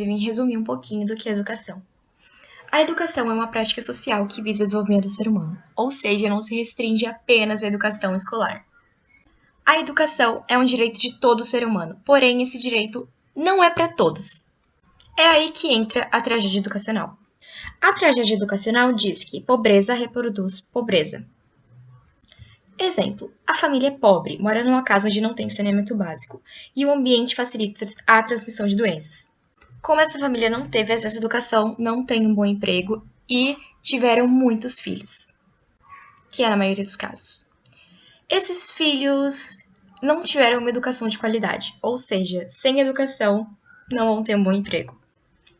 em resumir um pouquinho do que é educação. A educação é uma prática social que visa o desenvolvimento do ser humano, ou seja, não se restringe apenas à educação escolar. A educação é um direito de todo ser humano, porém esse direito não é para todos. É aí que entra a tragédia educacional. A tragédia educacional diz que pobreza reproduz pobreza. Exemplo, a família é pobre, mora numa casa onde não tem saneamento básico, e o ambiente facilita a transmissão de doenças. Como essa família não teve acesso à educação, não tem um bom emprego e tiveram muitos filhos, que é na maioria dos casos. Esses filhos não tiveram uma educação de qualidade, ou seja, sem educação não vão ter um bom emprego.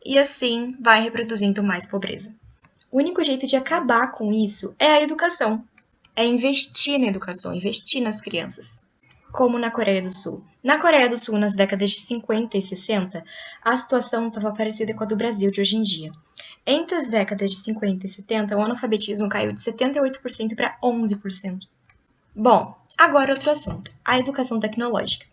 E assim vai reproduzindo mais pobreza. O único jeito de acabar com isso é a educação. É investir na educação, investir nas crianças. Como na Coreia do Sul. Na Coreia do Sul, nas décadas de 50 e 60, a situação estava parecida com a do Brasil de hoje em dia. Entre as décadas de 50 e 70, o analfabetismo caiu de 78% para 11%. Bom, agora outro assunto, a educação tecnológica.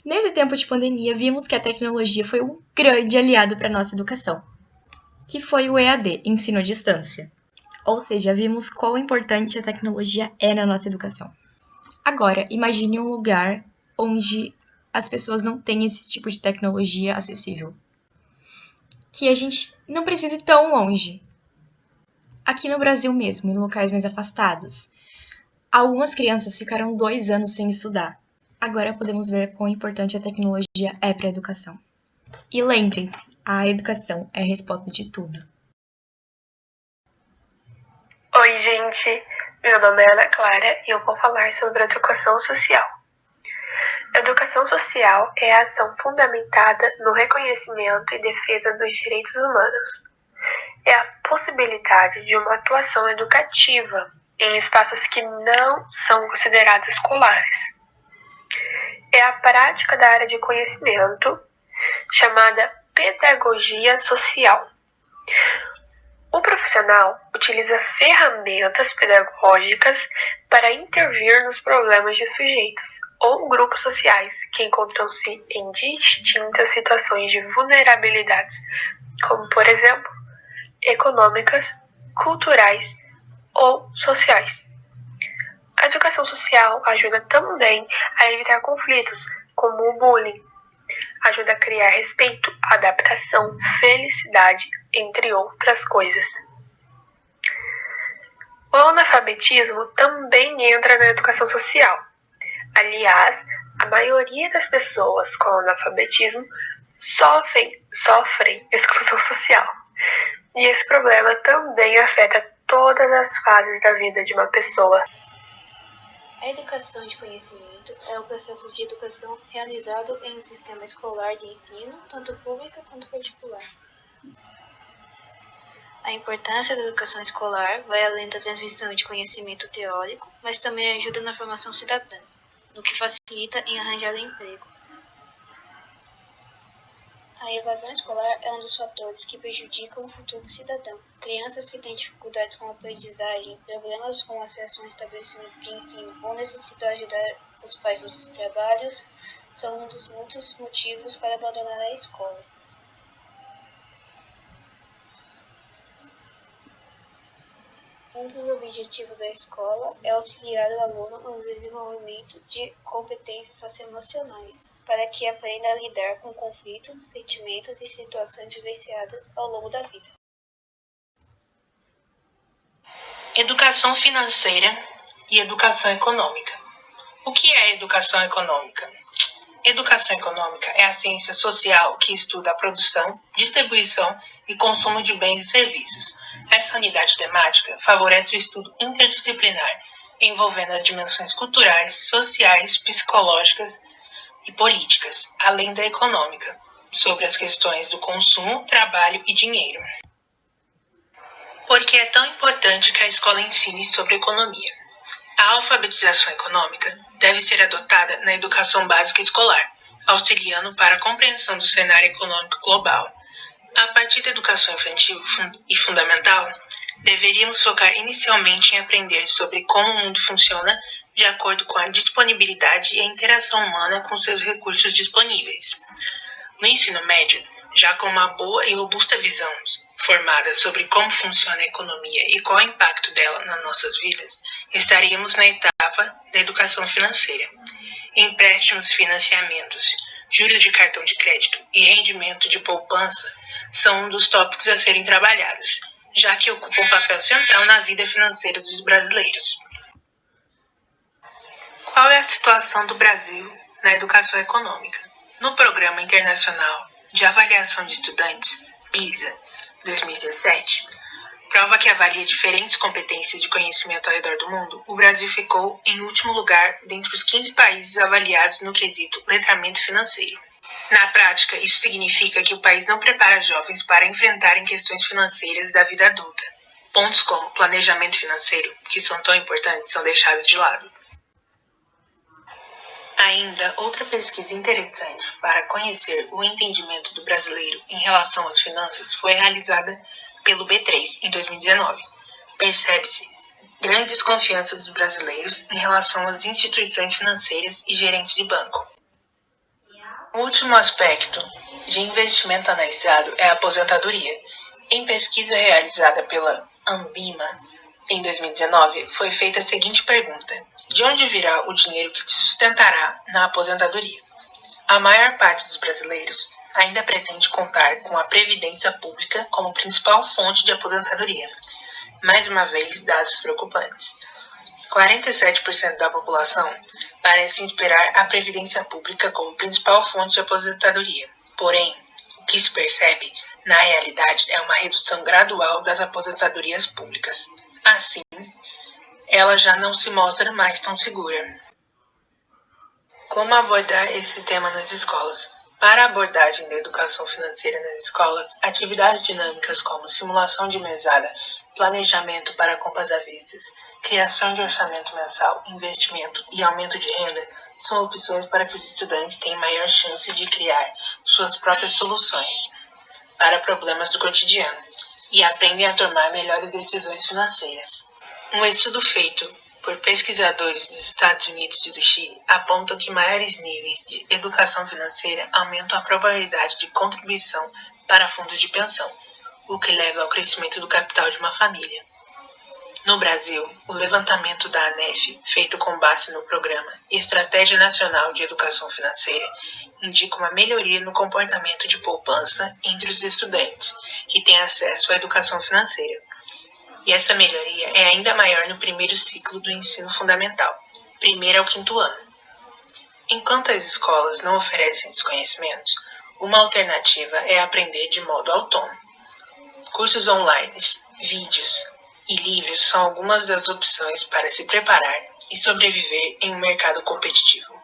Nesse tempo de pandemia, vimos que a tecnologia foi um grande aliado para a nossa educação, que foi o EAD, ensino à distância. Ou seja, vimos quão importante a tecnologia é na nossa educação. Agora, imagine um lugar onde as pessoas não têm esse tipo de tecnologia acessível. Que a gente não precise ir tão longe. Aqui no Brasil mesmo, em locais mais afastados. Algumas crianças ficaram 2 anos sem estudar. Agora podemos ver quão importante a tecnologia é para a educação. E lembrem-se, a educação é a resposta de tudo. Oi, gente! Meu nome é Ana Clara e eu vou falar sobre a educação social. Educação social é a ação fundamentada no reconhecimento e defesa dos direitos humanos. É a possibilidade de uma atuação educativa em espaços que não são considerados escolares. É a prática da área de conhecimento chamada pedagogia social. O profissional utiliza ferramentas pedagógicas para intervir nos problemas de sujeitos ou grupos sociais que encontram-se em distintas situações de vulnerabilidades, como, por exemplo, econômicas, culturais ou sociais. A educação social ajuda também a evitar conflitos, como o bullying. Ajuda a criar respeito, adaptação, felicidade, entre outras coisas. O analfabetismo também entra na educação social. Aliás, a maioria das pessoas com analfabetismo sofrem exclusão social. E esse problema também afeta todas as fases da vida de uma pessoa. A educação de conhecimento é o processo de educação realizado em um sistema escolar de ensino, tanto público quanto particular. A importância da educação escolar vai além da transmissão de conhecimento teórico, mas também ajuda na formação cidadã, no que facilita em arranjar emprego. A evasão escolar é um dos fatores que prejudicam o futuro do cidadão. Crianças que têm dificuldades com a aprendizagem, problemas com acesso a um estabelecimento de ensino ou necessitam ajudar os pais nos trabalhos são um dos muitos motivos para abandonar a escola. Um dos objetivos da escola é auxiliar o aluno no desenvolvimento de competências socioemocionais, para que aprenda a lidar com conflitos, sentimentos e situações vivenciadas ao longo da vida. Educação financeira e educação econômica. O que é educação econômica? Educação econômica é a ciência social que estuda a produção, distribuição e consumo de bens e serviços. Essa unidade temática favorece o estudo interdisciplinar, envolvendo as dimensões culturais, sociais, psicológicas e políticas, além da econômica, sobre as questões do consumo, trabalho e dinheiro. Por que é tão importante que a escola ensine sobre economia? A alfabetização econômica deve ser adotada na educação básica escolar, auxiliando para a compreensão do cenário econômico global. A partir da educação infantil e fundamental, deveríamos focar inicialmente em aprender sobre como o mundo funciona de acordo com a disponibilidade e a interação humana com seus recursos disponíveis. No ensino médio, Já com uma boa e robusta visão formada sobre como funciona a economia e qual é o impacto dela nas nossas vidas, estaríamos na etapa da educação financeira. Empréstimos, financiamentos, juros de cartão de crédito e rendimento de poupança são um dos tópicos a serem trabalhados, já que ocupam um papel central na vida financeira dos brasileiros. Qual é a situação do Brasil na educação econômica? No Programa Internacional de Avaliação de Estudantes, PISA, 2017, prova que avalia diferentes competências de conhecimento ao redor do mundo, o Brasil ficou em último lugar dentre os 15 países avaliados no quesito letramento financeiro. Na prática, isso significa que o país não prepara jovens para enfrentarem questões financeiras da vida adulta. Pontos como planejamento financeiro, que são tão importantes, são deixados de lado. Ainda, outra pesquisa interessante para conhecer o entendimento do brasileiro em relação às finanças foi realizada pelo B3 em 2019. Percebe-se grande desconfiança dos brasileiros em relação às instituições financeiras e gerentes de banco. O último aspecto de investimento analisado é a aposentadoria. Em pesquisa realizada pela Ambima em 2019, foi feita a seguinte pergunta: de onde virá o dinheiro que te sustentará na aposentadoria? A maior parte dos brasileiros ainda pretende contar com a previdência pública como principal fonte de aposentadoria. Mais uma vez, dados preocupantes. 47% da população parece esperar a previdência pública como principal fonte de aposentadoria. Porém, o que se percebe, na realidade, é uma redução gradual das aposentadorias públicas. Assim, ela já não se mostra mais tão segura. Como abordar esse tema nas escolas? Para a abordagem da educação financeira nas escolas, atividades dinâmicas como simulação de mesada, planejamento para compras à vista, criação de orçamento mensal, investimento e aumento de renda são opções para que os estudantes tenham maior chance de criar suas próprias soluções para problemas do cotidiano e aprendem a tomar melhores decisões financeiras. Um estudo feito por pesquisadores dos Estados Unidos e do Chile apontam que maiores níveis de educação financeira aumentam a probabilidade de contribuição para fundos de pensão, o que leva ao crescimento do capital de uma família. No Brasil, o levantamento da ANEF, feito com base no programa Estratégia Nacional de Educação Financeira, indica uma melhoria no comportamento de poupança entre os estudantes que têm acesso à educação financeira. E essa melhoria é ainda maior no primeiro ciclo do ensino fundamental, 1º ao 5º ano. Enquanto as escolas não oferecem esses conhecimentos, uma alternativa é aprender de modo autônomo. Cursos online, vídeos e livros são algumas das opções para se preparar e sobreviver em um mercado competitivo.